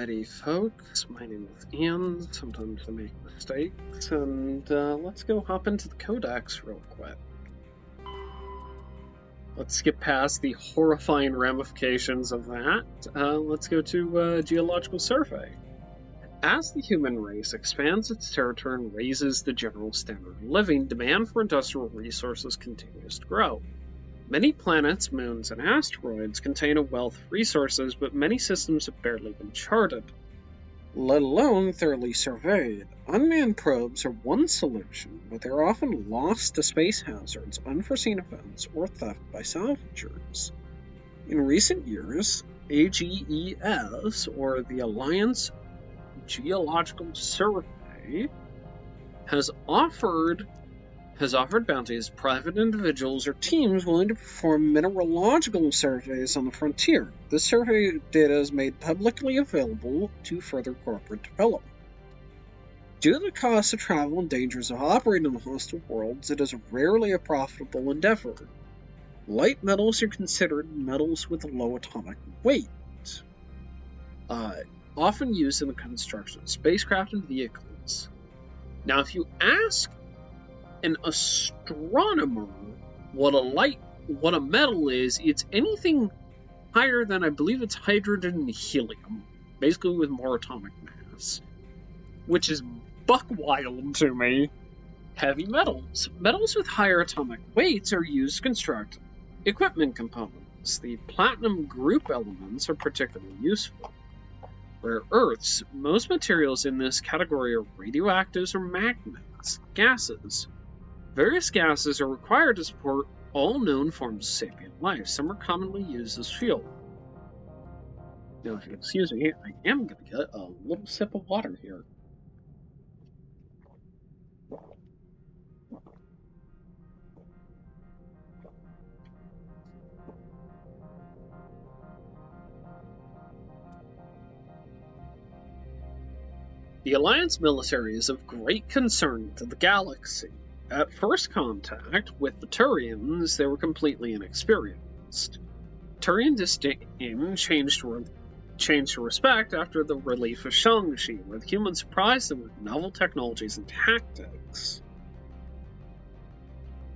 Alrighty, folks, my name is Ian. Sometimes I make mistakes, and let's go hop into the codex real quick. Let's skip past the horrifying ramifications of that. Let's go to geological survey. As the human race expands its territory and raises the general standard of living, demand for industrial resources continues to grow. Many planets, moons, and asteroids contain a wealth of resources, but many systems have barely been charted, let alone thoroughly surveyed. Unmanned probes are one solution, but they are often lost to space hazards, unforeseen events, or theft by salvagers. In recent years, AGES, or the Alliance Geological Survey, has offered bounties to private individuals or teams willing to perform mineralogical surveys on the frontier. This survey data is made publicly available to further corporate development. Due to the costs of travel and dangers of operating in the hostile worlds, it is rarely a profitable endeavor. Light metals are considered metals with a low atomic weight, often used in the construction of spacecraft and vehicles. Now, if you ask an astronomer what a metal is, it's anything higher than, I believe it's hydrogen and helium, basically with more atomic mass, which is buck wild to me. Heavy metals. Metals with higher atomic weights are used to construct equipment components. The platinum group elements are particularly useful. Rare earths. Most materials in this category are radioactives or magnets, gases. Various gases are required to support all known forms of sapient life. Some are commonly used as fuel. Now, if you'll excuse me, I am going to get a little sip of water here. The Alliance military is of great concern to the galaxy. At first contact with the Turians, they were completely inexperienced. Turian disdain changed to respect after the relief of Shang-Chi, where the humans surprised them with novel technologies and tactics.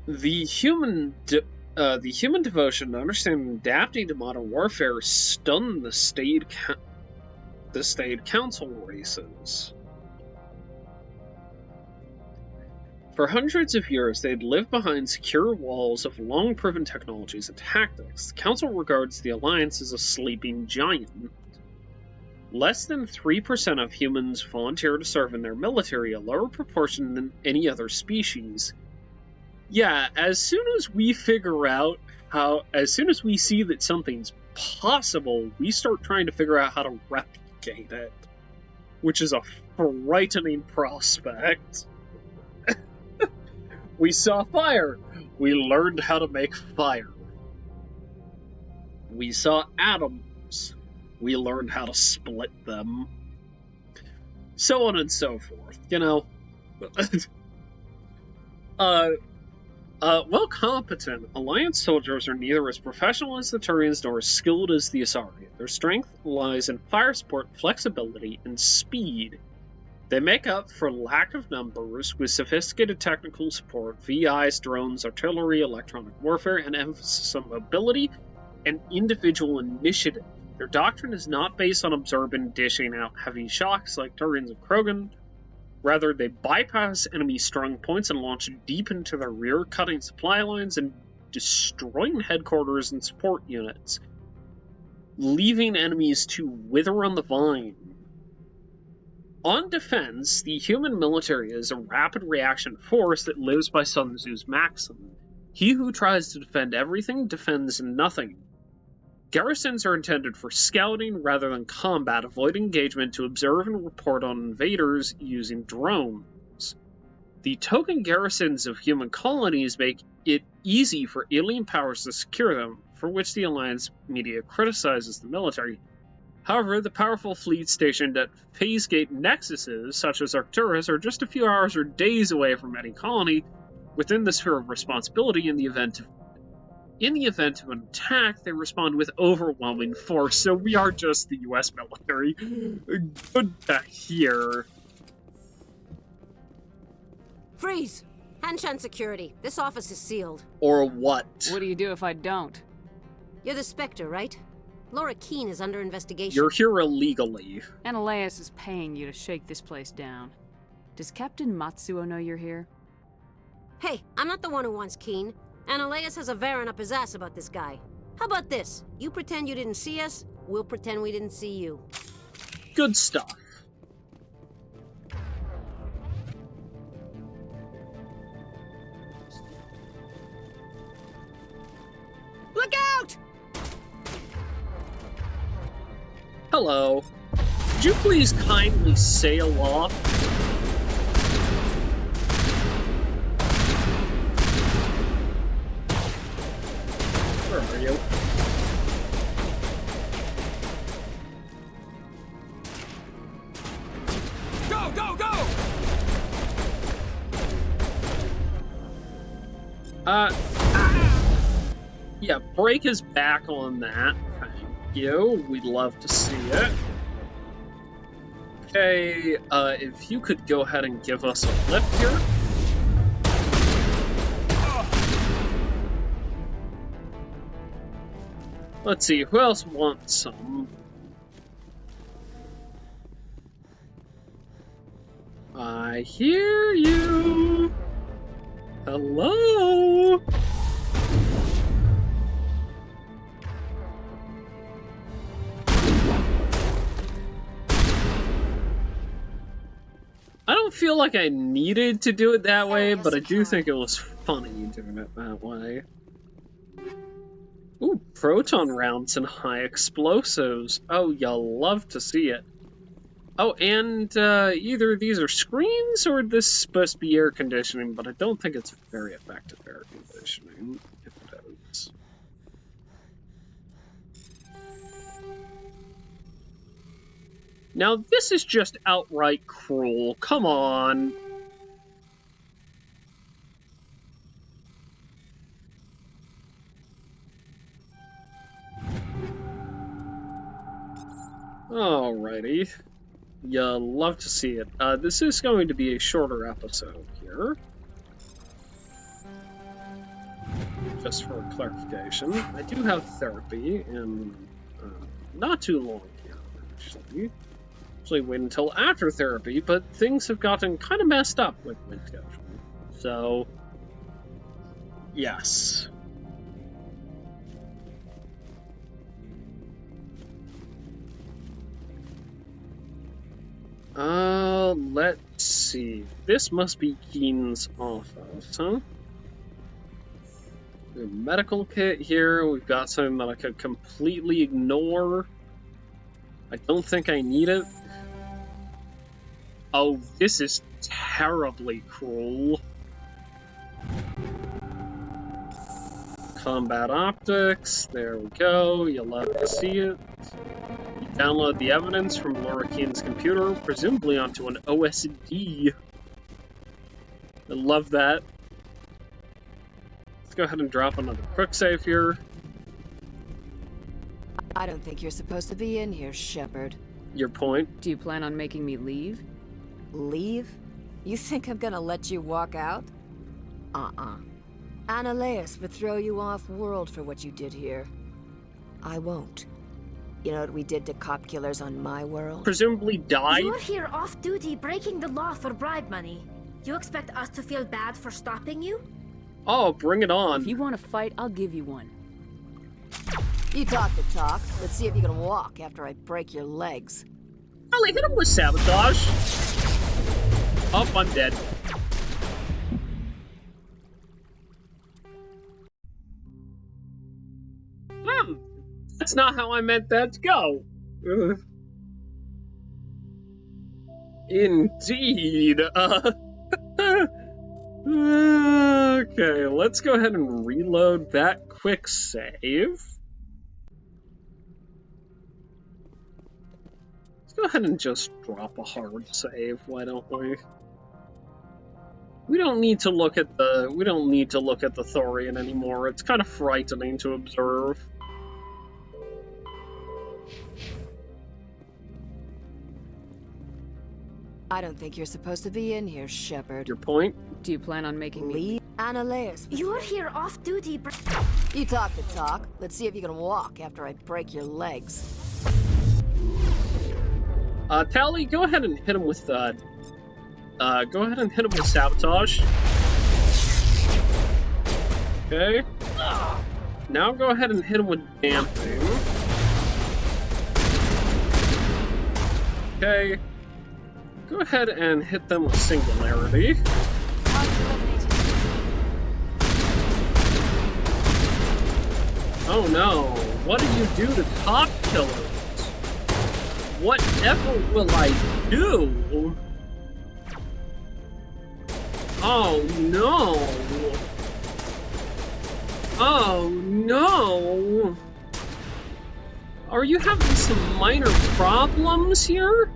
The human devotion to understanding and adapting to modern warfare stunned the staid council races. For hundreds of years, they had lived behind secure walls of long-proven technologies and tactics. The Council regards the Alliance as a sleeping giant. Less than 3% of humans volunteer to serve in their military, a lower proportion than any other species. Yeah, as soon as we see that something's possible, we start trying to figure out how to replicate it, which is a frightening prospect. We saw fire. We learned how to make fire. We saw atoms. We learned how to split them. So on and so forth, you know. Well competent, Alliance soldiers are neither as professional as the Turians nor as skilled as the Asari. Their strength lies in fire support, flexibility, and speed. They make up for lack of numbers with sophisticated technical support, VIs, drones, artillery, electronic warfare, and emphasis on mobility and individual initiative. Their doctrine is not based on absorbing and dishing out heavy shocks like Turians and Krogan. Rather, they bypass enemy strong points and launch deep into their rear, cutting supply lines and destroying headquarters and support units, leaving enemies to wither on the vine. On defense, the human military is a rapid reaction force that lives by Sun Tzu's maxim: he who tries to defend everything defends nothing. Garrisons are intended for scouting rather than combat, avoid engagement to observe and report on invaders using drones. The token garrisons of human colonies make it easy for alien powers to secure them, for which the Alliance media criticizes the military. However, the powerful fleet stationed at phase-gate nexuses, such as Arcturus, are just a few hours or days away from any colony within the sphere of responsibility in the event of In the event of an attack, they respond with overwhelming force, so we are just the US military. Good to hear. Freeze! Hanshan security. This office is sealed. Or what? What do you do if I don't? You're the Spectre, right? Laura Keene is under investigation. You're here illegally. Analeus is paying you to shake this place down. Does Captain Matsuo know you're here? Hey, I'm not the one who wants Keene. Analeus has a Varen up his ass about this guy. How about this? You pretend you didn't see us, we'll pretend we didn't see you. Good stuff. Look out! Hello. Could you please kindly sail off? Where are you? Go, go, go! Yeah, break his back on that. Thank you. We'd love to see it. Okay, if you could go ahead and give us a lift here. Let's see, who else wants some? I hear you. Hello. I don't feel like I needed to do it that way, but I do think it was funny doing it that way. Ooh, proton rounds and high explosives. Oh, you'll love to see it. Oh, and either these are screens or this is supposed to be air conditioning, but I don't think it's very effective air conditioning, if it is. Now, this is just outright cruel. Come on. Alrighty. You'll love to see it. This is going to be a shorter episode here. Just for clarification. I do have therapy in not too long here, actually. Usually wait until after therapy, but things have gotten kind of messed up with my schedule. So, yes. Let's see. This must be Keene's office, huh? A medical kit here. We've got something that I could completely ignore. I don't think I need it. Oh, this is terribly cruel. Combat optics. There we go. You'll love to see it. You download the evidence from Laura Keene's computer, presumably onto an OSD. I love that. Let's go ahead and drop another quick save here. I don't think you're supposed to be in here, Shepard. Your point? Do you plan on making me leave? Leave? You think I'm gonna let you walk out? Analeus would throw you off-world for what you did here. I won't. You know what we did to cop killers on my world? Presumably died? You're here off-duty breaking the law for bribe money. You expect us to feel bad for stopping you? Oh, bring it on. If you want to fight, I'll give you one. You talk the talk. Let's see if you can walk after I break your legs. I'll hit him with sabotage. Oh, I'm dead. That's not how I meant that to go. Indeed. Okay, let's go ahead and reload that quick save. Let's go ahead and just drop a hard save, why don't we? We don't need to look at the Thorian anymore. It's kind of frightening to observe. I don't think you're supposed to be in here, Shepard. Your point? Do you plan on making me... Leave Annaleus. You're here off duty, You talk the talk. Let's see if you can walk after I break your legs. Tally, go ahead and hit him with sabotage. Okay. Now go ahead and hit him with damping. Okay. Go ahead and hit them with singularity. Oh no, what do you do to top killers? Whatever will I do? Oh no! Oh no! Are you having some minor problems here?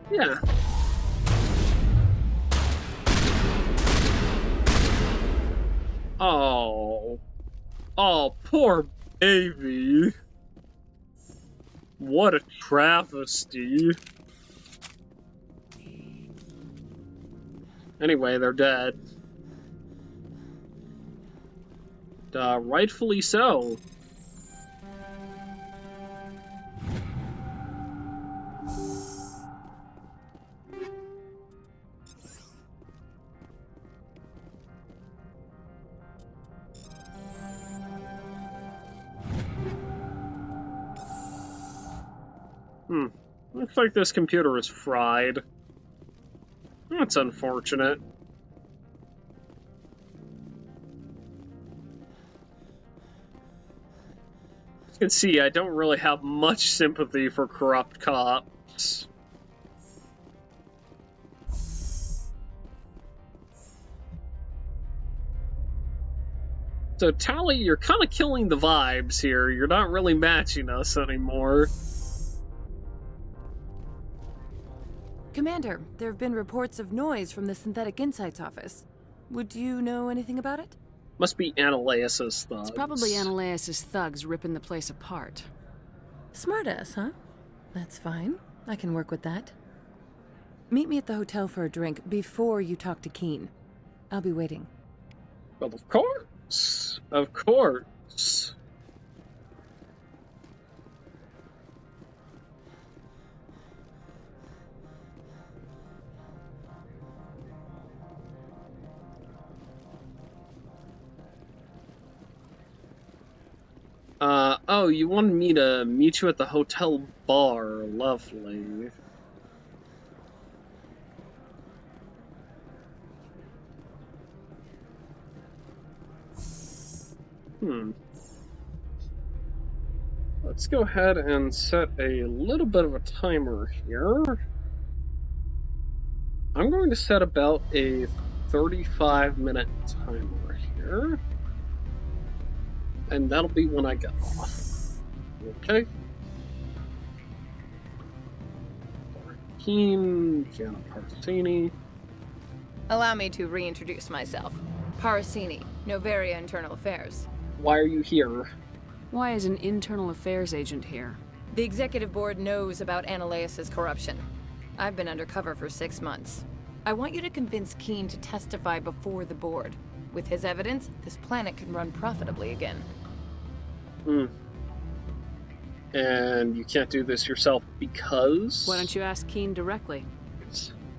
Yeah. Oh. Oh, poor baby. What a travesty. Anyway, they're dead. Rightfully so. Looks like this computer is fried. That's unfortunate. As you can see, I don't really have much sympathy for corrupt cops. So, Tally, you're kind of killing the vibes here. You're not really matching us anymore. Commander, there have been reports of noise from the Synthetic Insights office. Would you know anything about it? Must be Annaleus's thugs. It's probably Annaleus's thugs ripping the place apart. Smartass, huh? That's fine. I can work with that. Meet me at the hotel for a drink before you talk to Keen. I'll be waiting. Well, of course. Of course. Oh, you wanted me to meet you at the hotel bar. Lovely. Let's go ahead and set a little bit of a timer here. I'm going to set about a 35-minute timer here. And that'll be when I get off. Okay. Keen, Gianna Parsini. Allow me to reintroduce myself. Parsini, Novaria Internal Affairs. Why are you here? Why is an internal affairs agent here? The executive board knows about Annaleus's corruption. I've been undercover for 6 months. I want you to convince Keen to testify before the board. With his evidence, this planet can run profitably again. And you can't do this yourself because? Why don't you ask Keen directly?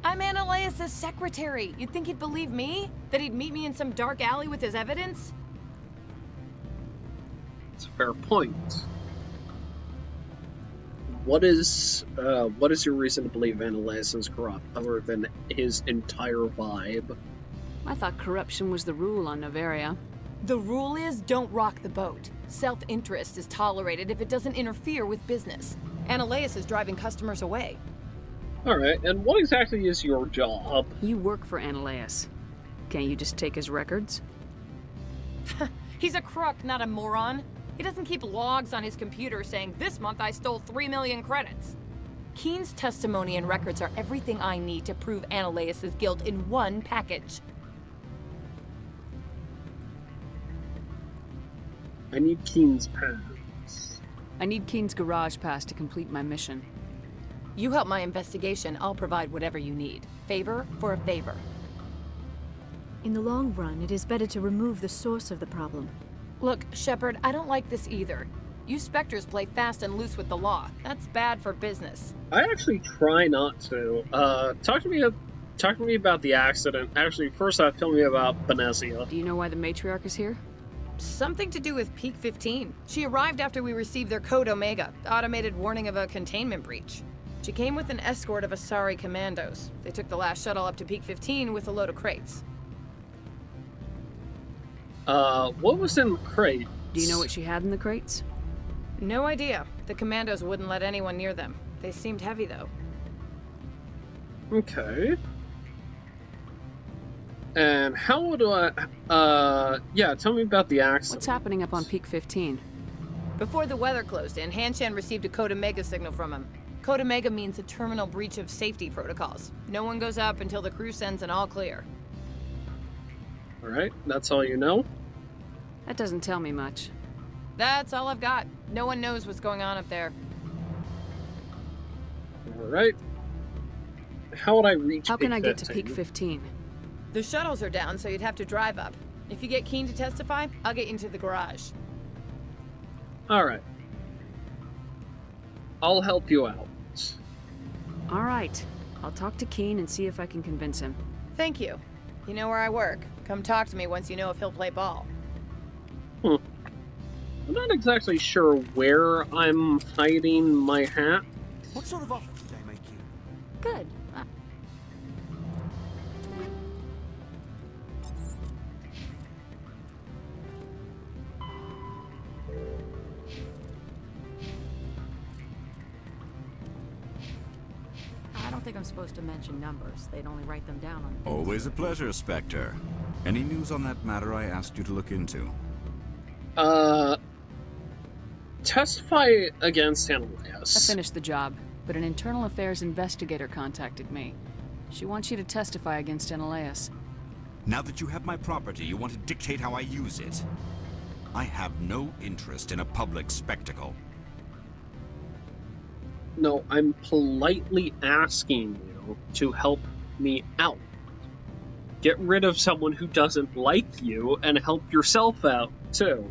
I'm Annaleus's secretary. You'd think he'd believe me? That he'd meet me in some dark alley with his evidence? It's a fair point. What is your reason to believe Annaleus is corrupt, other than his entire vibe? I thought corruption was the rule on Novaria. The rule is don't rock the boat. Self-interest is tolerated if it doesn't interfere with business. Annaleus is driving customers away. Alright, and what exactly is your job? You work for Annaleus. Can't you just take his records? He's a crook, not a moron. He doesn't keep logs on his computer saying, this month I stole 3 million credits. Keen's testimony and records are everything I need to prove Ananias' guilt in one package. I need Keen's pass. I need Keen's garage pass to complete my mission. You help my investigation, I'll provide whatever you need. Favor for a favor. In the long run, it is better to remove the source of the problem. Look, Shepard, I don't like this either. You Spectres play fast and loose with the law. That's bad for business. I actually try not to. Talk to me about the accident. Actually, first off, tell me about Benezia. Do you know why the matriarch is here? Something to do with Peak 15. She arrived after we received their Code Omega, automated warning of a containment breach. She came with an escort of Asari commandos. They took the last shuttle up to Peak 15 with a load of crates. What was in the crate? Do you know what she had in the crates? No idea. The commandos wouldn't let anyone near them. They seemed heavy, though. Okay. And how do yeah, tell me about the accident. What's happening up on Peak 15? Before the weather closed in, Hanshan received a Code Omega signal from him. Code Omega means a terminal breach of safety protocols. No one goes up until the crew sends an all clear. Alright, that's all you know? That doesn't tell me much. That's all I've got. No one knows what's going on up there. Alright. How would I reach How Peak can I get to 15? Peak 15? The shuttles are down, so you'd have to drive up. If you get Keen to testify, I'll get you into the garage. Alright. I'll help you out. All right. I'll talk to Keen and see if I can convince him. Thank you. You know where I work. Come talk to me once you know if he'll play ball. I'm not exactly sure where I'm hiding my hat. What sort of offer did they make you? Good. I don't think I'm supposed to mention numbers. They'd only write them down on things. Always a pleasure, Spectre. Any news on that matter I asked you to look into? Testify against I Ananias. finished the job, but an internal affairs investigator contacted me. She wants you to testify against Ananias. Now that you have my property, you want to dictate how I use it. I have no interest in a public spectacle. No, I'm politely asking you to help me out. Get rid of someone who doesn't like you and help yourself out, too.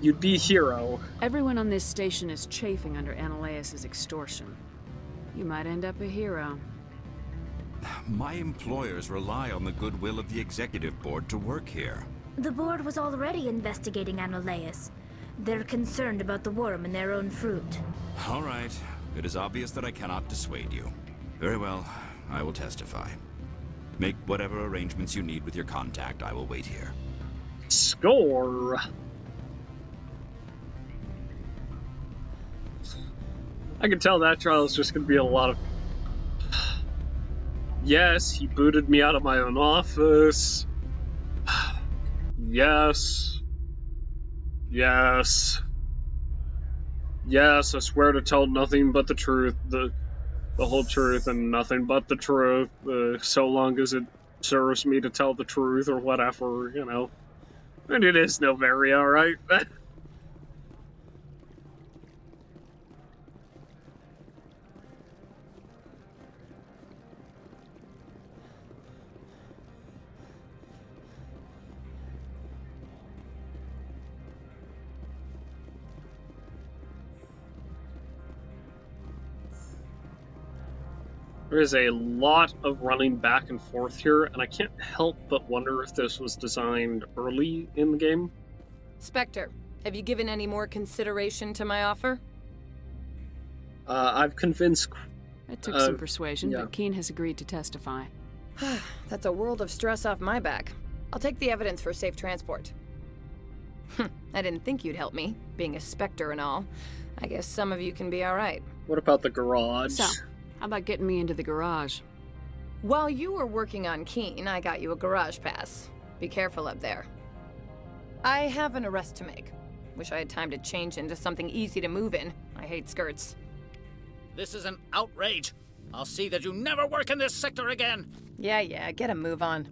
You'd be a hero. Everyone on this station is chafing under Ananias' extortion. You might end up a hero. My employers rely on the goodwill of the executive board to work here. The board was already investigating Ananias. They're concerned about the worm in their own fruit. All right. It is obvious that I cannot dissuade you. Very well. I will testify. Make whatever arrangements you need with your contact. I will wait here. Score! I can tell that trial is just going to be a lot of... Yes, he booted me out of my own office. Yes. Yes. Yes, I swear to tell nothing but the truth, the whole truth and nothing but the truth, so long as it serves me to tell the truth or whatever, you know. And it is Novaria, right? There is a lot of running back and forth here, and I can't help but wonder if this was designed early in the game. Spectre, have you given any more consideration to my offer? I've convinced... It took some persuasion, yeah. but Keen has agreed to testify. That's a world of stress off my back. I'll take the evidence for safe transport. I didn't think you'd help me, being a Spectre and all. I guess some of you can be alright. What about the garage? So, how about getting me into the garage? While you were working on Keen, I got you a garage pass. Be careful up there. I have an arrest to make. Wish I had time to change into something easy to move in. I hate skirts. This is an outrage. I'll see that you never work in this sector again. Yeah, get a move on.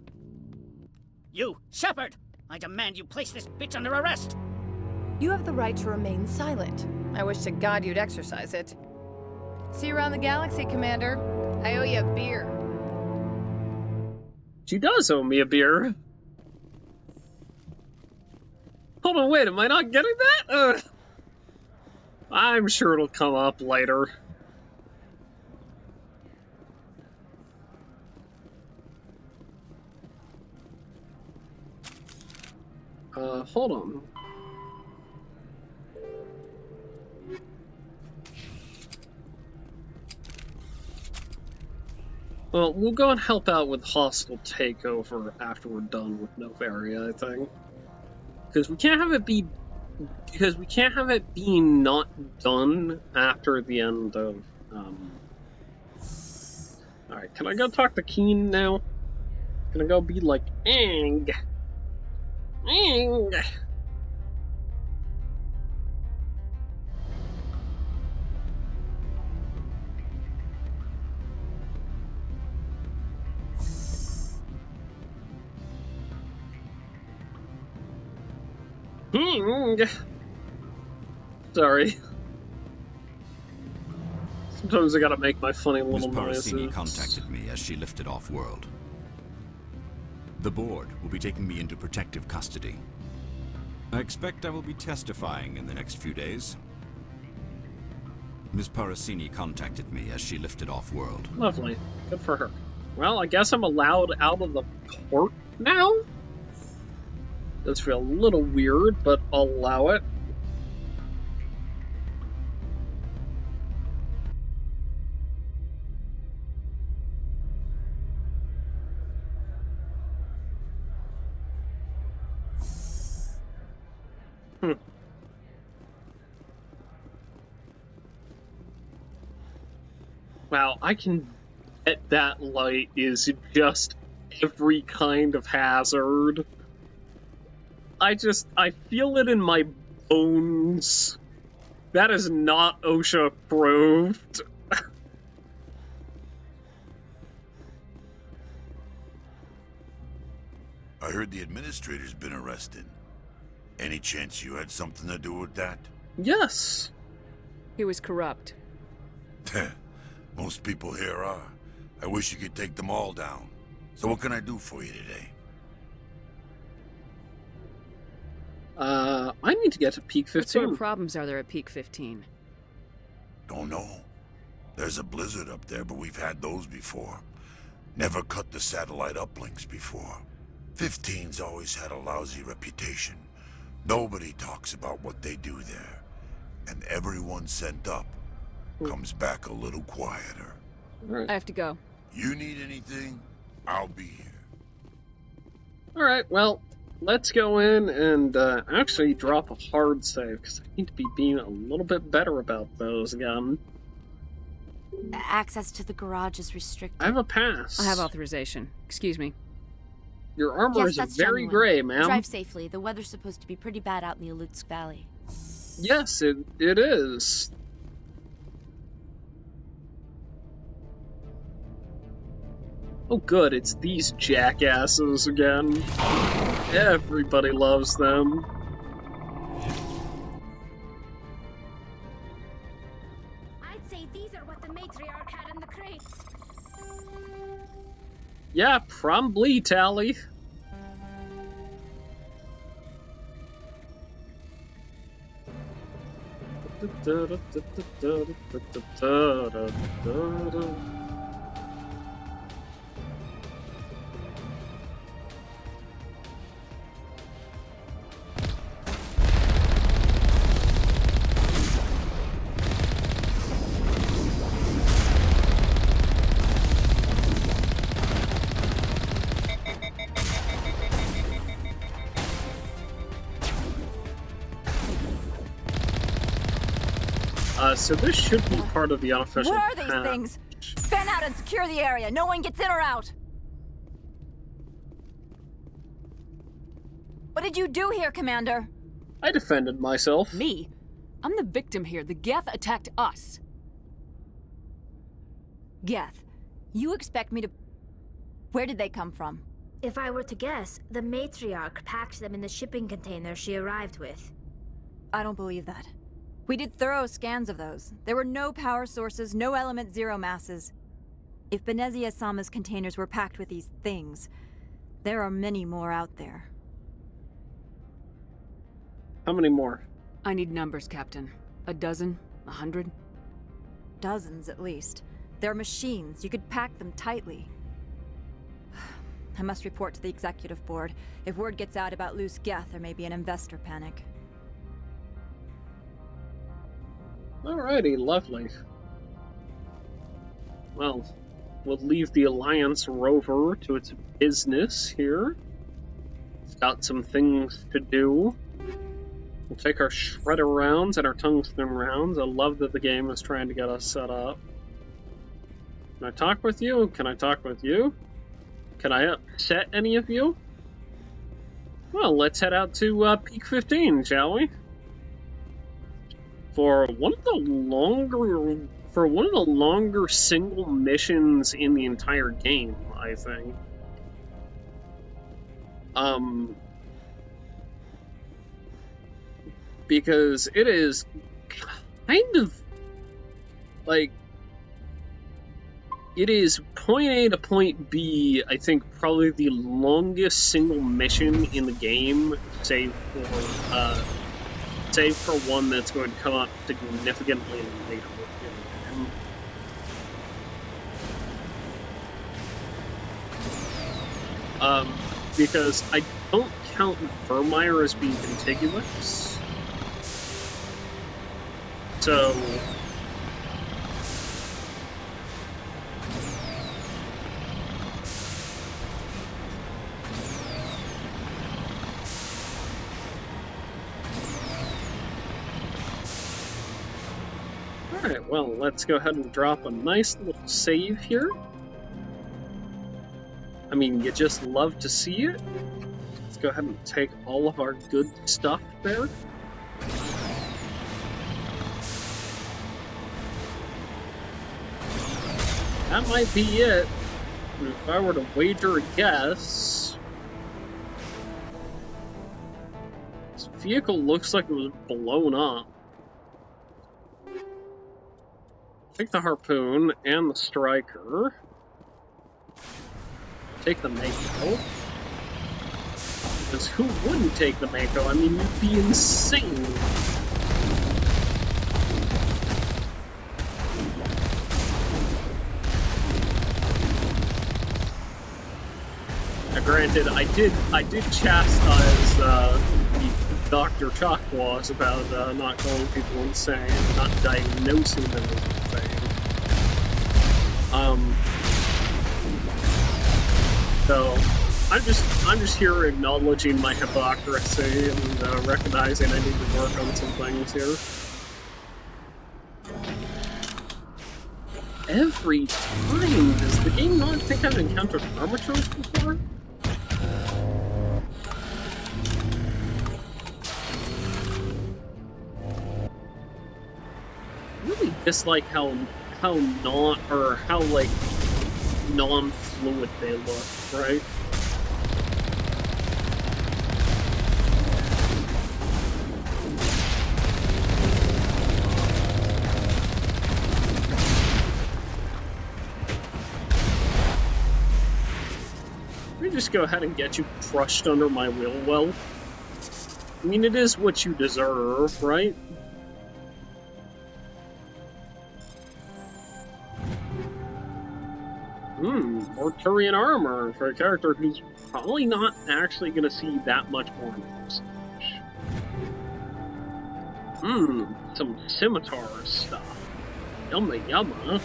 You, Shepard! I demand you place this bitch under arrest! You have the right to remain silent. I wish to God you'd exercise it. See you around the galaxy, Commander. I owe you a beer. She does owe me a beer. Hold on, wait, am I not getting that? I'm sure it'll come up later. Hold on. Well, we'll go and help out with hostile takeover after we're done with Novaria, I think. Because we can't have it being not done after the end of, Alright, can I go talk to Keen now? Can I go be like, Ang? Ang! Sorry. Sometimes I gotta make my funny little noises. Ms. Parasini contacted me as she lifted off-world. The board will be taking me into protective custody. I expect I will be testifying in the next few days. Ms. Parasini contacted me as she lifted off-world. Lovely. Good for her. Well, I guess I'm allowed out of the port now? Does feel a little weird, but I'll allow it. Wow, I can bet that light is just every kind of hazard. I feel it in my bones. That is not OSHA approved. I heard the administrator's been arrested. Any chance you had something to do with that? Yes. He was corrupt. Most people here are. I wish you could take them all down. So what can I do for you today? I need to get to Peak 15. What sort of problems are there at Peak 15? Don't know. There's a blizzard up there, but we've had those before. Never cut the satellite uplinks before. 15's always had a lousy reputation. Nobody talks about what they do there. And everyone sent up comes back a little quieter. I have to go. You need anything? I'll be here. Alright, well, let's go in and actually drop a hard save, because I need to be being a little bit better about those again. Access to the garage is restricted. I have a pass. I have authorization. Excuse me. Your armor is very genuine. gray, ma'am. Drive safely. The weather's supposed to be pretty bad out in the Alutsk Valley. Yes, it is. Oh good, it's these jackasses again. Everybody loves them. I'd say these are what the matriarch had in the crates. Yeah, probably, Tally. So this should be part of the unofficial What are these patch. things? Fan out and secure the area. No one gets in or out. What did you do here, Commander? I defended myself. Me? I'm the victim here. The Geth attacked us. Geth, you expect me to... Where did they come from? If I were to guess, the matriarch packed them in the shipping container she arrived with. I don't believe that. We did thorough scans of those. There were no power sources, no element zero masses. If Benezia-sama's containers were packed with these things, there are many more out there. How many more? I need numbers, Captain. A dozen? 100? Dozens, at least. They're machines. You could pack them tightly. I must report to the executive board. If word gets out about loose Geth, there may be an investor panic. Alrighty, lovely. Well, we'll leave the Alliance rover to its business here. It's got some things to do. We'll take our shredder rounds and our tungsten rounds. I love that the game is trying to get us set up. Can I talk with you? Can I talk with you? Can I upset any of you? Well, let's head out to Peak 15, shall we? For one of the longer single missions in the entire game, I think. Because it is kind of like, it is point A to point B, I think probably the longest single mission in the game, save for one that's going to come up significantly later in the game. Because I don't count Vermeer as being contiguous. So alright, well, let's go ahead and drop a nice little save here. I mean, you just love to see it. Let's go ahead and take all of our good stuff there. That might be it. If I were to wager a guess, this vehicle looks like it was blown up. Take the harpoon and the striker. Take the Mako. Because who wouldn't take the Mako? I mean, you'd be insane. Now, granted, I did chastise Dr. Chakwas about not calling people insane, not diagnosing them as insane. So I'm just here acknowledging my hypocrisy and recognizing I need to work on some things here. Every time, does the game not think I've encountered armatures before? Really dislike how like non-fluid they look, right? Let me just go ahead and get you crushed under my wheel well. I mean, it is what you deserve, right? More Turian armor for a character who's probably not actually going to see that much more usage. Some scimitar stuff. Yumma yumma.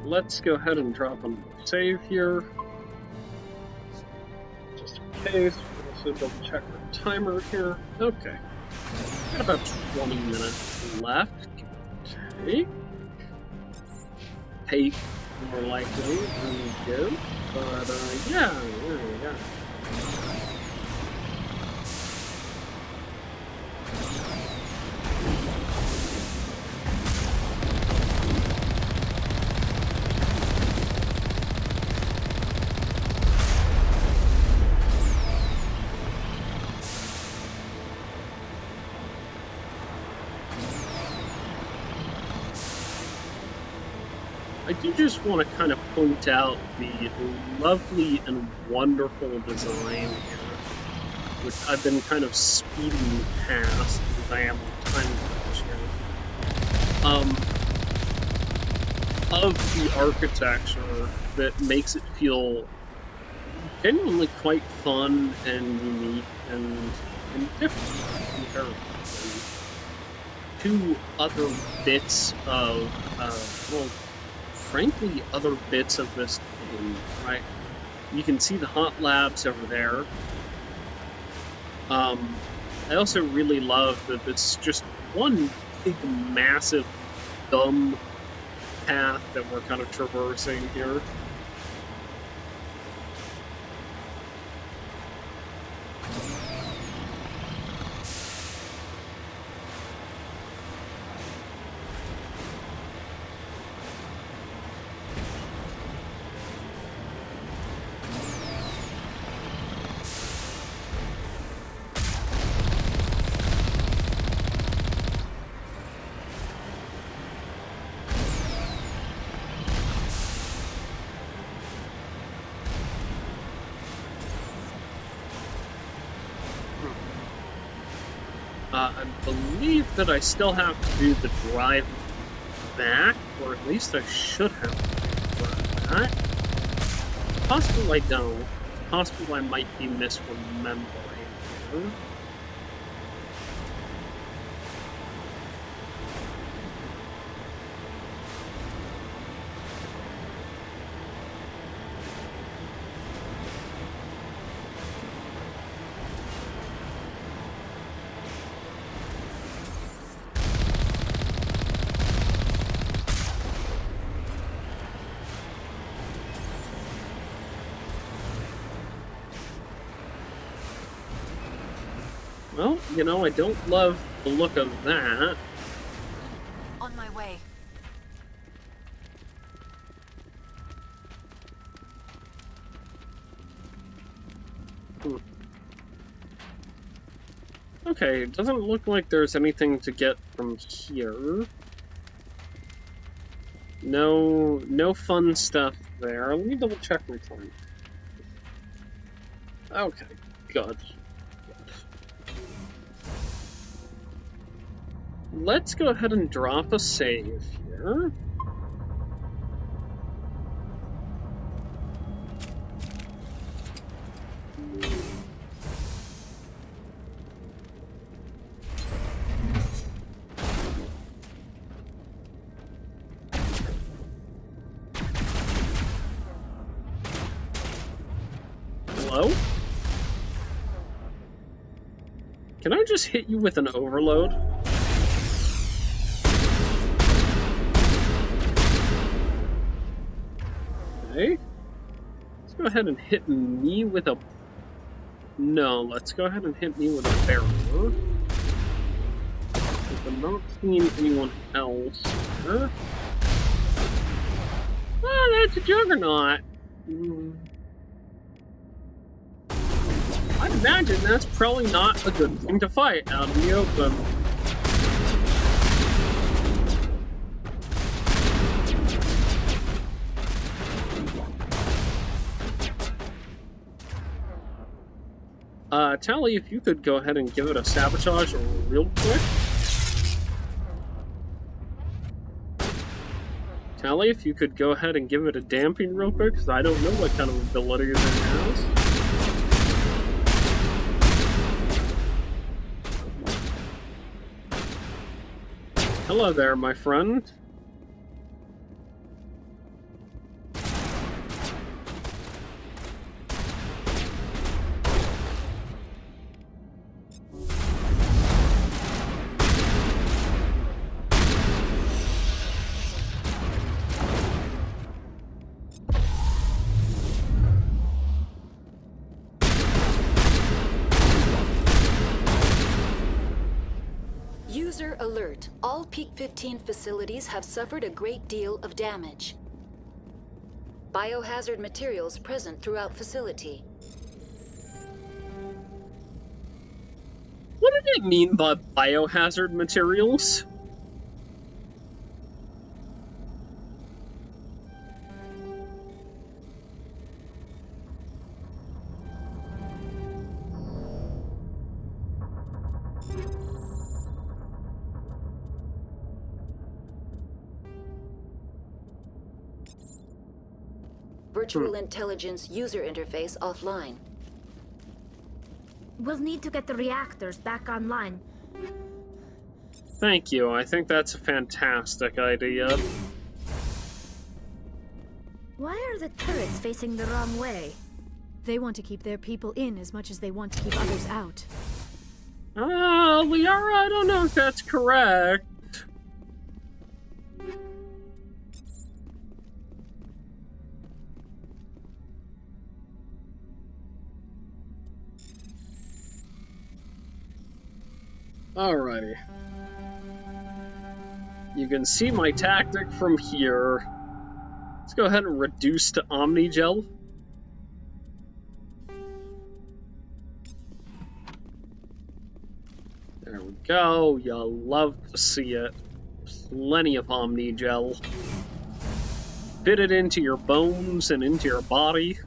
Let's go ahead and drop a save here. Just in case. We'll also double check our timer here. Okay. Got about 20 minutes left. Take. more likely than good. But, yeah. I do just want to kind of point out the lovely and wonderful design here, which I've been kind of speeding past because I am on time crunch here. Of the architecture that makes it feel genuinely quite fun and unique and different comparatively to other bits of, well, frankly, other bits of this game, right? You can see the hot labs over there. I also really love that it's just one big, massive, dumb path that we're kind of traversing here. I believe that I still have to do the drive back, or at least I should have to do the drive back. It's possible I don't. It's possible I might be misremembering here. Well, you know, I don't love the look of that. On my way. Okay, it doesn't look like there's anything to get from here. No fun stuff there. Let me double check my time. Okay, good. Let's go ahead and drop a save here. Hello? Can I just hit you with an overload? Okay. Let's go ahead and hit me with a... No, let's go ahead and hit me with a barrier. I'm not seeing anyone else here. Oh, that's a juggernaut. I'd imagine that's probably not a good thing to fight out in the open. Tally, if you could go ahead and give it a sabotage real quick. Tally, if you could go ahead and give it a damping real quick, because I don't know what kind of abilities it has. Hello there, my friend. alert. All Peak 15 facilities have suffered a great deal of damage. Biohazard materials present throughout facility. What did it mean by biohazard materials? Virtual intelligence user interface offline. We'll need to get the reactors back online. Thank you. I think that's a fantastic idea. Why are the turrets facing the wrong way? They want to keep their people in as much as they want to keep others out. Liara, I don't know if that's correct. Alrighty. You can see my tactic from here. Let's go ahead and reduce to Omnigel. There we go. You'll love to see it. Plenty of Omnigel. Fit it into your bones and into your body.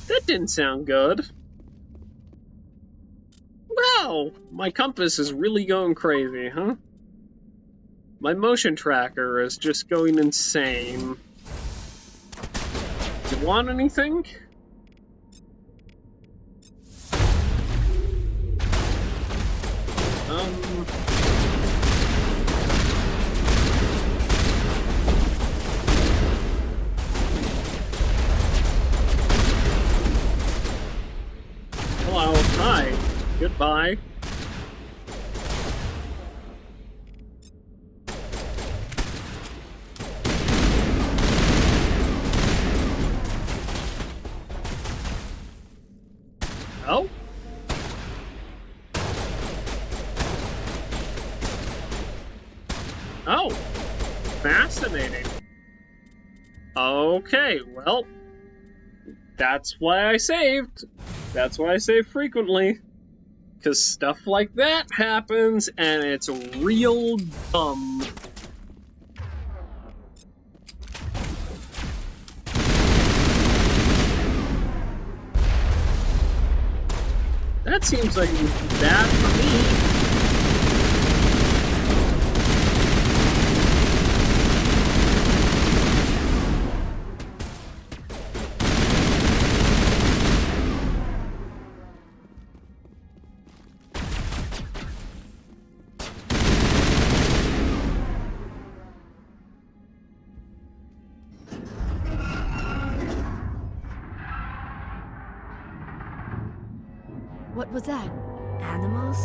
That didn't sound good. Wow, my compass is really going crazy, huh? My motion tracker is just going insane. Do you want anything? Hello, hi, goodbye. Oh? Oh, fascinating. Okay, well, that's why I saved. That's why I save frequently. Because stuff like that happens, and it's real dumb. That seems like it would be bad for me. What was that? Animals?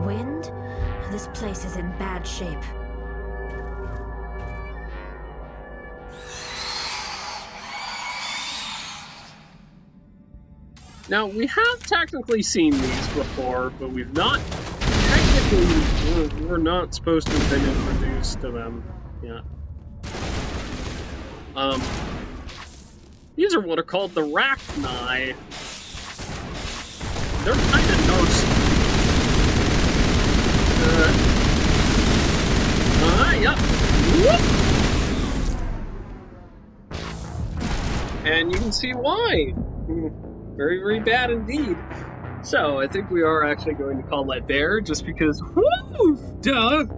Wind? This place is in bad shape. Now, we have technically seen these before, but we've not... Technically, we're not supposed to have been introduced to them yet. These are what are called the Rachni. They're kind of nasty. Yep. Whoop. And you can see why. Very, very bad indeed. So, I think we are actually going to call that there, just because, woofda!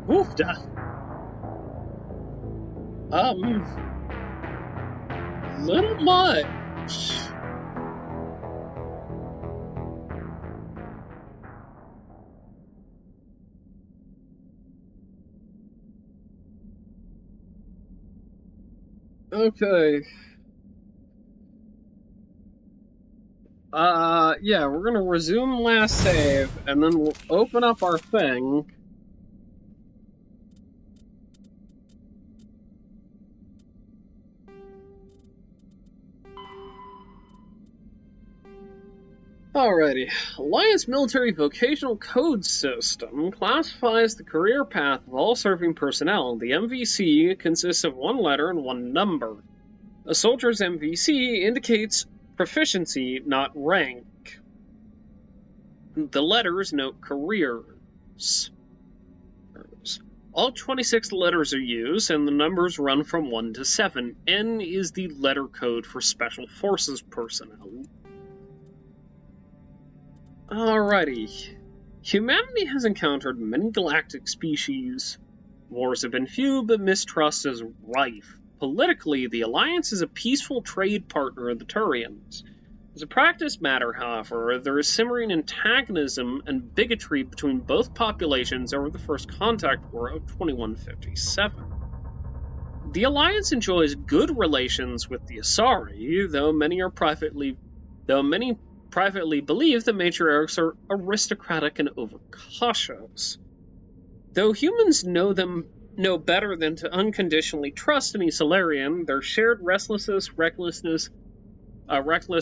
Woofda! Little much. Okay. Yeah, we're gonna resume last save, and then we'll open up our thing. Alrighty. Alliance Military Vocational Code System classifies the career path of all serving personnel. The MVC consists of one letter and one number. A soldier's MVC indicates proficiency, not rank. The letters note careers. All 26 letters are used, and the numbers run from 1 to 7. N is the letter code for Special Forces personnel. Alrighty. Humanity has encountered many galactic species. Wars have been few, but mistrust is rife. Politically, the Alliance is a peaceful trade partner of the Turians. As a practice matter, however, there is simmering antagonism and bigotry between both populations over the First Contact War of 2157. The Alliance enjoys good relations with the Asari, though many privately believe the matriarchs are aristocratic and overcautious. Though humans know better than to unconditionally trust any Solarian, their shared reckless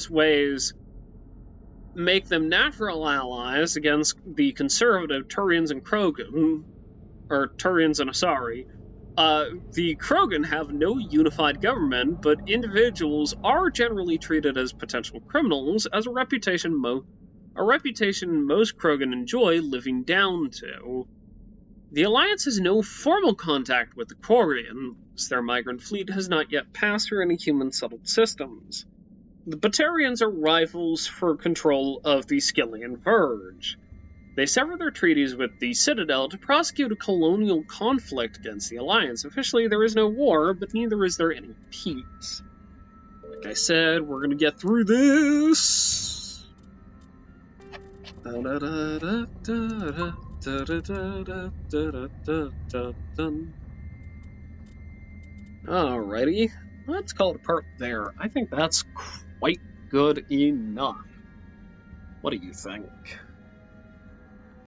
ways make them natural allies against the conservative Turians and Krogan, or Turians and Asari. The Krogan have no unified government, but individuals are generally treated as potential criminals, as a reputation most Krogan enjoy living down to. The Alliance has no formal contact with the Quarians. Their migrant fleet has not yet passed through any human-settled systems. The Batarians are rivals for control of the Skyllian Verge. They sever their treaties with the Citadel to prosecute a colonial conflict against the Alliance. Officially, there is no war, but neither is there any peace. Like I said, we're gonna get through this. Alrighty, let's call it a part there. I think that's quite good enough. What do you think?